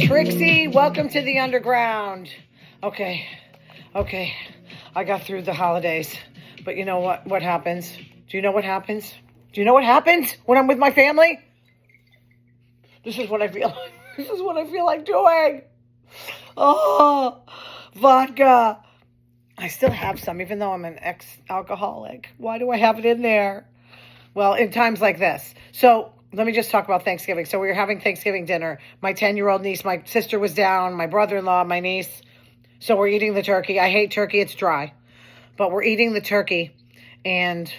Trixie, welcome to the underground. Okay. I got through the holidays. But you know what happens? Do you know what happens? Do you know what happens when I'm with my family? This is what I feel. This is what I feel like doing. Oh, vodka. I still have some, even though I'm an ex-alcoholic. Why do I have it in there? Well, in times like this. So let me just talk about Thanksgiving. So we were having Thanksgiving dinner. My 10-year-old niece, my sister was down, my brother-in-law, my niece. So we're eating the turkey. I hate turkey. It's dry. But we're eating the turkey. And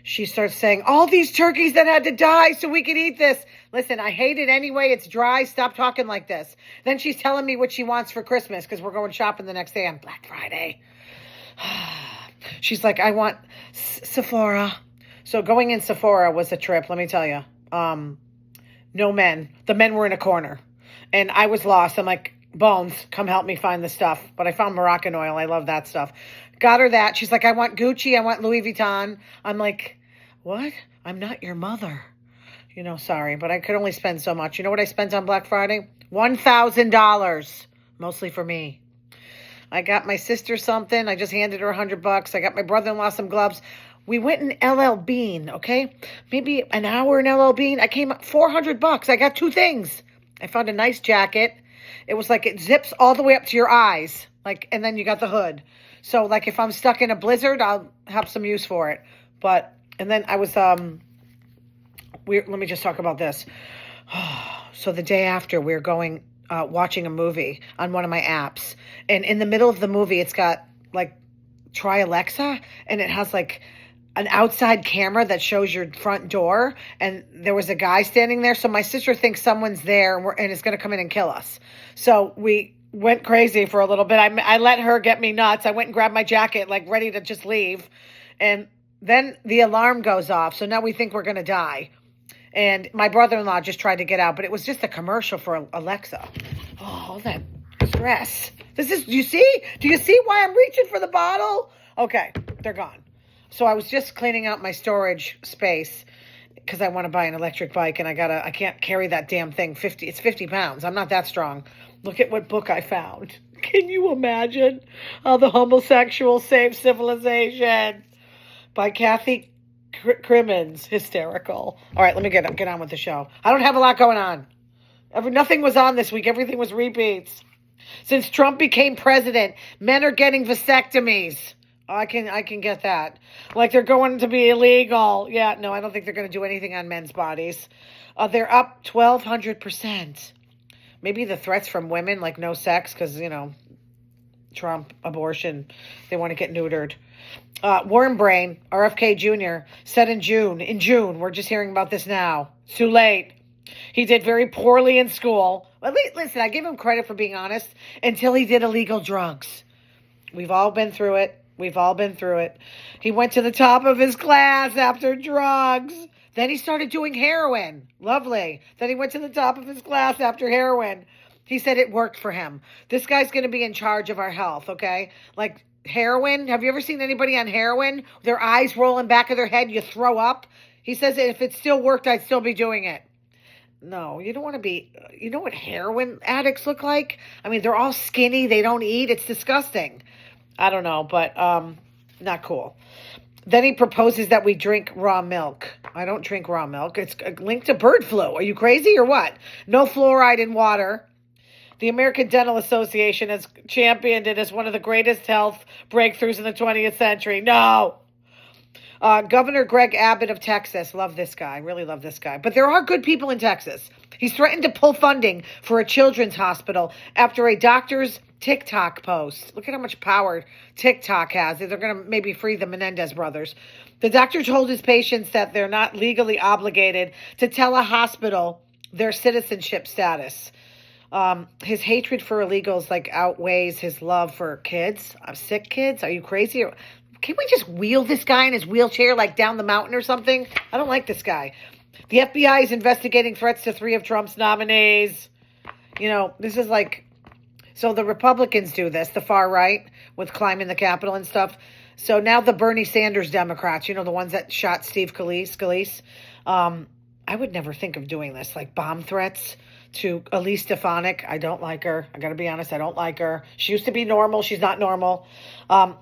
she starts saying, all these turkeys that had to die so we could eat this. Listen, I hate it anyway. It's dry. Stop talking like this. Then she's telling me what she wants for Christmas because we're going shopping the next day on Black Friday. She's like, I want Sephora. So going in Sephora was a trip, let me tell you. No men. The men were in a corner. And I was lost. I'm like, Bones, come help me find the stuff. But I found Moroccan oil. I love that stuff. Got her that. She's like, I want Gucci. I want Louis Vuitton. I'm like, what? I'm not your mother. Sorry, but I could only spend so much. You know what I spent on Black Friday? $1,000. Mostly for me. I got my sister something. I just handed her $100. I got my brother-in-law some gloves. We went in LL Bean, okay? Maybe an hour in LL Bean. I came up $400. I got two things. I found a nice jacket. It was like it zips all the way up to your eyes. And then you got the hood. So if I'm stuck in a blizzard, I'll have some use for it. And then I was, let me just talk about this. So the day after we were going, watching a movie on one of my apps. And in the middle of the movie, it's got try Alexa. And it has an outside camera that shows your front door, and there was a guy standing there. So my sister thinks someone's there and is going to come in and kill us. So we went crazy for a little bit. I let her get me nuts. I went and grabbed my jacket, ready to just leave. And then the alarm goes off. So now we think we're going to die. And my brother-in-law just tried to get out, but it was just a commercial for Alexa. Oh, all that stress. Do you see why I'm reaching for the bottle? Okay, they're gone. So I was just cleaning out my storage space because I want to buy an electric bike, and I can't carry that damn thing. It's 50 pounds. I'm not that strong. Look at what book I found. Can you imagine how the homosexual saved civilization? By Kathy Crimmins. Hysterical. All right, let me get on with the show. I don't have a lot going on. Nothing was on this week. Everything was repeats. Since Trump became president, men are getting vasectomies. I can get that. They're going to be illegal. Yeah, no, I don't think they're going to do anything on men's bodies. They're up 1,200%. Maybe the threats from women, no sex, because, Trump, abortion, they want to get neutered. Worm Brain, RFK Jr., said in June, we're just hearing about this now. It's too late. He did very poorly in school. Listen, I give him credit for being honest until he did illegal drugs. We've all been through it. He went to the top of his class after drugs. Then he started doing heroin. Lovely. Then he went to the top of his class after heroin. He said it worked for him. This guy's going to be in charge of our health, okay? Heroin. Have you ever seen anybody on heroin? Their eyes rolling back of their head, you throw up. He says if it still worked, I'd still be doing it. No, you don't want to be, you know what heroin addicts look like? I mean, they're all skinny. They don't eat. It's disgusting. I don't know, but not cool. Then he proposes that we drink raw milk. I don't drink raw milk. It's linked to bird flu. Are you crazy or what? No fluoride in water. The American Dental Association has championed it as one of the greatest health breakthroughs in the 20th century. No. Governor Greg Abbott of Texas. Love this guy. Really love this guy. But there are good people in Texas. He's threatened to pull funding for a children's hospital after a doctor's TikTok post. Look at how much power TikTok has. They're going to maybe free the Menendez brothers. The doctor told his patients that they're not legally obligated to tell a hospital their citizenship status. His hatred for illegals outweighs his love for kids. Sick kids. Are you crazy? Can't we just wheel this guy in his wheelchair down the mountain or something? I don't like this guy. The FBI is investigating threats to 3 of Trump's nominees. This is so the Republicans do this, the far right, with climbing the Capitol and stuff. So now the Bernie Sanders Democrats, the ones that shot Steve Scalise, I would never think of doing this, like bomb threats to Elise Stefanik. I don't like her. I got to be honest. I don't like her. She used to be normal. She's not normal.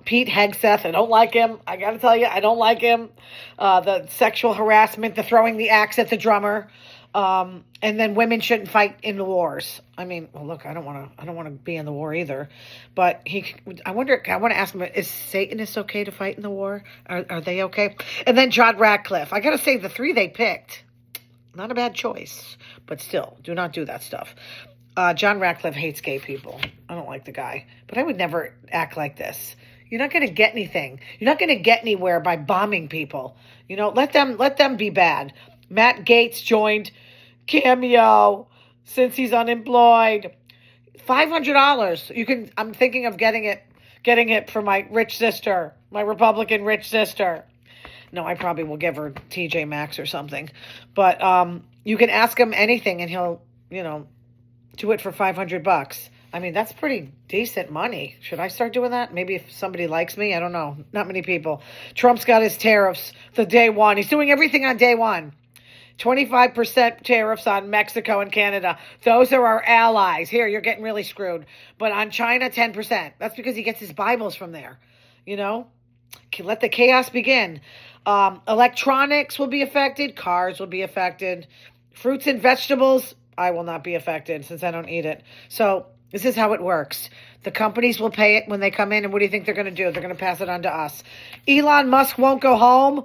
Pete Hegseth. I don't like him. I got to tell you, I don't like him. The sexual harassment, the throwing the axe at the drummer. And then women shouldn't fight in the wars. I mean, well, look, I don't want to be in the war either, but I want to ask him, is Satanists okay to fight in the war? Are they okay? And then John Ratcliffe. I got to say, the three they picked, not a bad choice, but still, do not do that stuff. John Ratcliffe hates gay people. I don't like the guy, but I would never act like this. You're not going to get anything. You're not going to get anywhere by bombing people. Let them be bad. Matt Gaetz joined Cameo since he's unemployed. $500. I'm thinking of getting it for my rich sister, my Republican rich sister. No, I probably will give her TJ Maxx or something. But you can ask him anything and he'll, do it for $500. I mean, that's pretty decent money. Should I start doing that? Maybe if somebody likes me, I don't know. Not many people. Trump's got his tariffs the day one. He's doing everything on day one. 25% tariffs on Mexico and Canada. Those are our allies. Here, you're getting really screwed. But on China, 10%. That's because he gets his Bibles from there. Let the chaos begin. Electronics will be affected. Cars will be affected. Fruits and vegetables, I will not be affected since I don't eat it. So this is how it works. The companies will pay it when they come in. And what do you think they're going to do? They're going to pass it on to us. Elon Musk won't go home.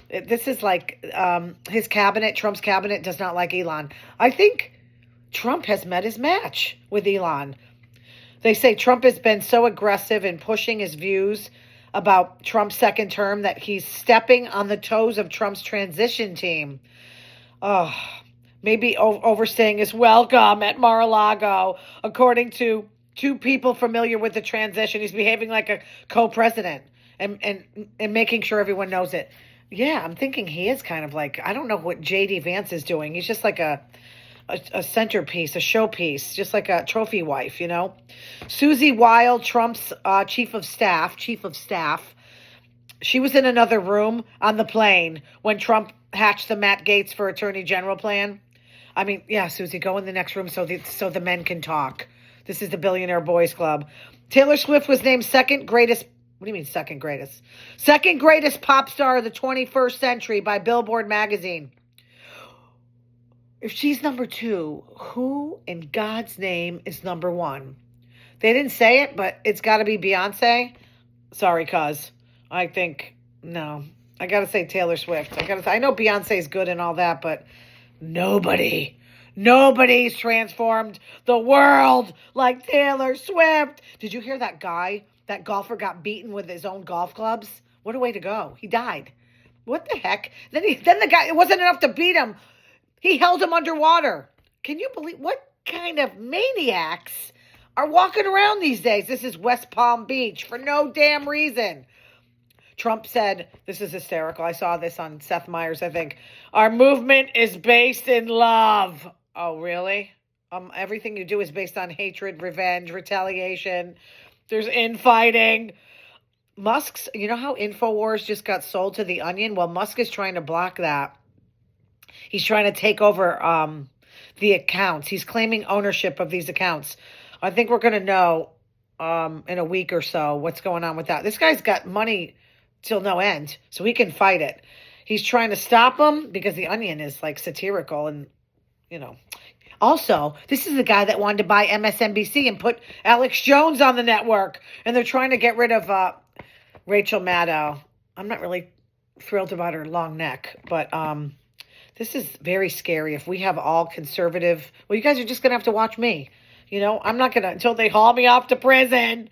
This is like his cabinet, Trump's cabinet, does not like Elon. I think Trump has met his match with Elon. They say Trump has been so aggressive in pushing his views about Trump's second term that he's stepping on the toes of Trump's transition team. Oh, maybe overstaying his welcome at Mar-a-Lago. According to two people familiar with the transition, he's behaving like a co-president and making sure everyone knows it. Yeah, I'm thinking he is kind of like, I don't know what J.D. Vance is doing. He's just like a centerpiece, a showpiece, just like a trophy wife, Susie Wild, Trump's chief of staff. She was in another room on the plane when Trump hatched the Matt Gaetz for Attorney General plan. I mean, yeah, Susie, go in the next room so the men can talk. This is the Billionaire Boys Club. Taylor Swift was named second greatest. What do you mean second greatest? Second greatest pop star of the 21st century by Billboard magazine. If she's number 2, who in God's name is number 1? They didn't say it, but it's got to be Beyonce. Sorry, cuz. I think, no. I got to say Taylor Swift. I know Beyonce's good and all that, but nobody's transformed the world like Taylor Swift. Did you hear that guy? That golfer got beaten with his own golf clubs. What a way to go. He died. What the heck? Then the guy, it wasn't enough to beat him. He held him underwater. Can you believe what kind of maniacs are walking around these days? This is West Palm Beach for no damn reason. Trump said, this is hysterical. I saw this on Seth Meyers, I think. Our movement is based in love. Oh, really? Everything you do is based on hatred, revenge, retaliation. There's infighting. Musk's, you know how InfoWars just got sold to The Onion? Well, Musk is trying to block that. He's trying to take over the accounts. He's claiming ownership of these accounts. I think we're going to know in a week or so what's going on with that. This guy's got money till no end, so he can fight it. He's trying to stop him because The Onion is like satirical and, Also, this is the guy that wanted to buy MSNBC and put Alex Jones on the network. And they're trying to get rid of Rachel Maddow. I'm not really thrilled about her long neck. But this is very scary. If we have all conservative... Well, you guys are just going to have to watch me. I'm not going to... Until they haul me off to prison.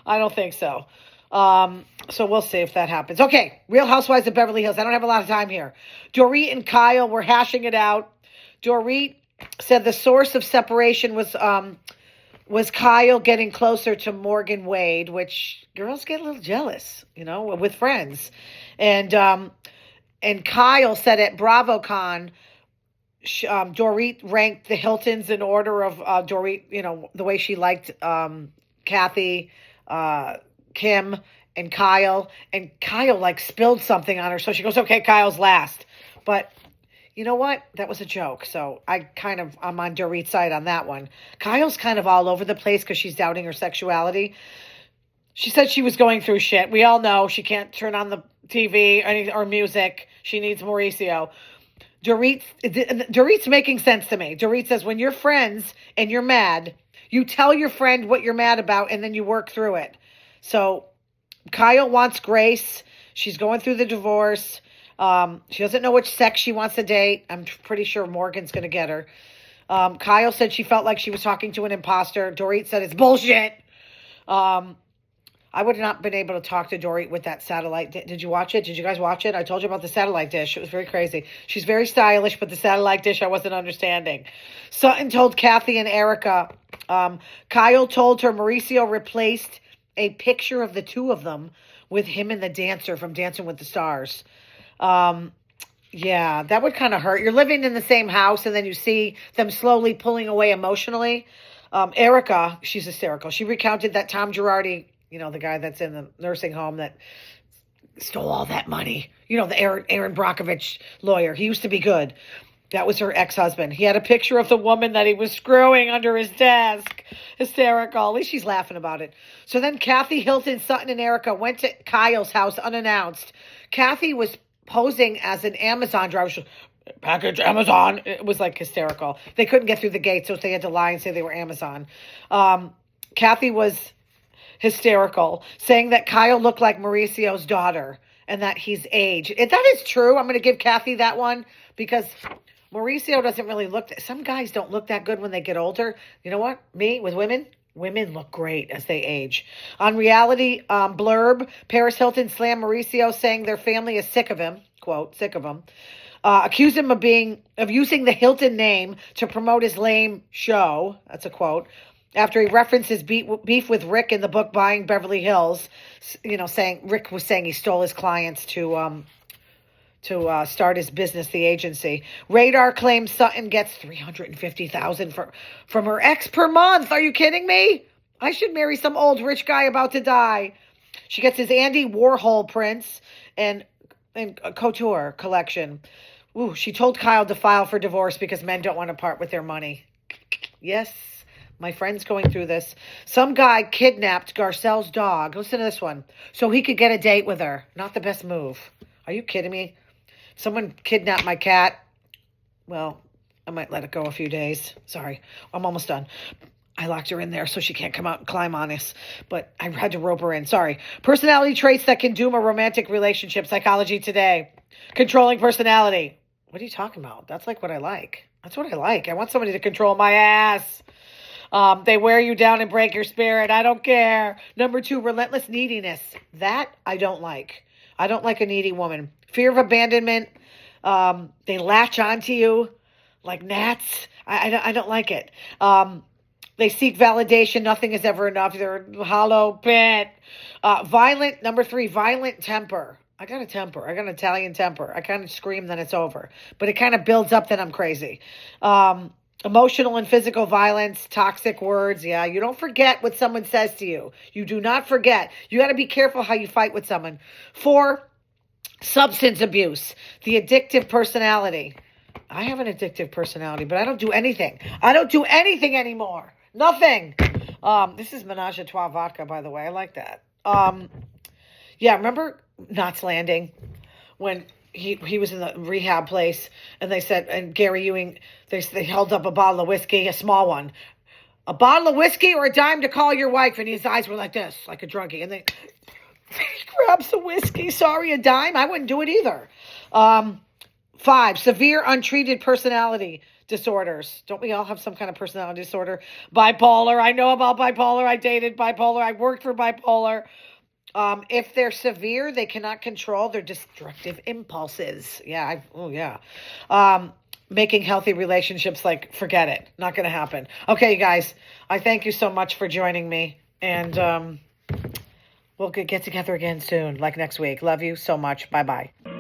I don't think so. So we'll see if that happens. Okay, Real Housewives of Beverly Hills. I don't have a lot of time here. Dorit and Kyle were hashing it out. Dorit said the source of separation was Kyle getting closer to Morgan Wade, which girls get a little jealous, with friends. And Kyle said at BravoCon, Dorit ranked the Hiltons in order of Dorit, the way she liked Kathy, Kim, and Kyle. And Kyle spilled something on her, so she goes, okay, Kyle's last. But You know what? That was a joke. So I'm on Dorit's side on that one. Kyle's kind of all over the place because she's doubting her sexuality. She said she was going through shit. We all know she can't turn on the TV or music. She needs Mauricio. Dorit's making sense to me. Dorit says, when you're friends and you're mad, you tell your friend what you're mad about and then you work through it. So Kyle wants Grace. She's going through the divorce. She doesn't know which sex she wants to date. I'm pretty sure Morgan's going to get her. Kyle said she felt like she was talking to an imposter. Dorit said it's bullshit. I would have not been able to talk to Dorit with that satellite. Did you watch it? Did you guys watch it? I told you about the satellite dish. It was very crazy. She's very stylish, but the satellite dish I wasn't understanding. Sutton told Kathy and Erica. Kyle told her Mauricio replaced a picture of the two of them with him and the dancer from Dancing with the Stars. Yeah, that would kind of hurt. You're living in the same house and then you see them slowly pulling away emotionally. Erica, she's hysterical. She recounted that Tom Girardi, the guy that's in the nursing home that stole all that money. The Aaron Brockovich lawyer. He used to be good. That was her ex-husband. He had a picture of the woman that he was screwing under his desk. Hysterical. At least she's laughing about it. So then Kathy, Hilton, Sutton, and Erica went to Kyle's house unannounced. Kathy was posing as an Amazon driver. Package Amazon. It was like hysterical. They couldn't get through the gate, so they had to lie and say they were Amazon. Kathy was hysterical, saying that Kyle looked like Mauricio's daughter and that he's aged. If that is true, I'm going to give Kathy that one because Mauricio doesn't really some guys don't look that good when they get older. You know what? Me, with women look great as they age. On Reality Blurb, Paris Hilton slammed Mauricio, saying their family is sick of him, quote, sick of him. Accused him of using the Hilton name to promote his lame show. That's a quote. After he referenced his beef with Rick in the book Buying Beverly Hills, saying Rick was saying he stole his clients to start his business, the agency. Radar claims Sutton gets $350,000 from her ex per month. Are you kidding me? I should marry some old rich guy about to die. She gets his Andy Warhol prints and couture collection. Ooh, she told Kyle to file for divorce because men don't want to part with their money. Yes. My friend's going through this. Some guy kidnapped Garcelle's dog. Listen to this one. So he could get a date with her. Not the best move. Are you kidding me? Someone kidnapped my cat. Well, I might let it go a few days. Sorry. I'm almost done. I locked her in there so she can't come out and climb on us. But I had to rope her in. Sorry. Personality traits that can doom a romantic relationship. Psychology Today. Controlling personality. What are you talking about? That's like what I like. That's what I like. I want somebody to control my ass. They wear you down and break your spirit. I don't care. Number 2, relentless neediness. That I don't like. I don't like a needy woman. Fear of abandonment. They latch onto you like gnats. I don't like it. They seek validation. Nothing is ever enough. They're a hollow pit. Number 3, violent temper. I got a temper. I got an Italian temper. I kind of scream, then it's over. But it kind of builds up, then I'm crazy. Emotional and physical violence, toxic words. Yeah, you don't forget what someone says to you. You do not forget. You got to be careful how you fight with someone. 4, substance abuse, the addictive personality. I have an addictive personality, but I don't do anything. I don't do anything anymore. Nothing. This is Menage a Trois vodka, by the way. I like that. Yeah, remember Knots Landing when he was in the rehab place and they said, and Gary Ewing, they held up a bottle of whiskey, a small one. A bottle of whiskey or a dime to call your wife? And his eyes were like this, like a druggie. And he grabs the whiskey. Sorry, a dime? I wouldn't do it either. 5, severe untreated personality disorders. Don't we all have some kind of personality disorder? Bipolar. I know about bipolar. I dated bipolar. I worked for bipolar. If they're severe, they cannot control their destructive impulses. Yeah. Making healthy relationships, forget it. Not going to happen. Okay, you guys, I thank you so much for joining me. And we'll get together again soon, like next week. Love you so much. Bye-bye.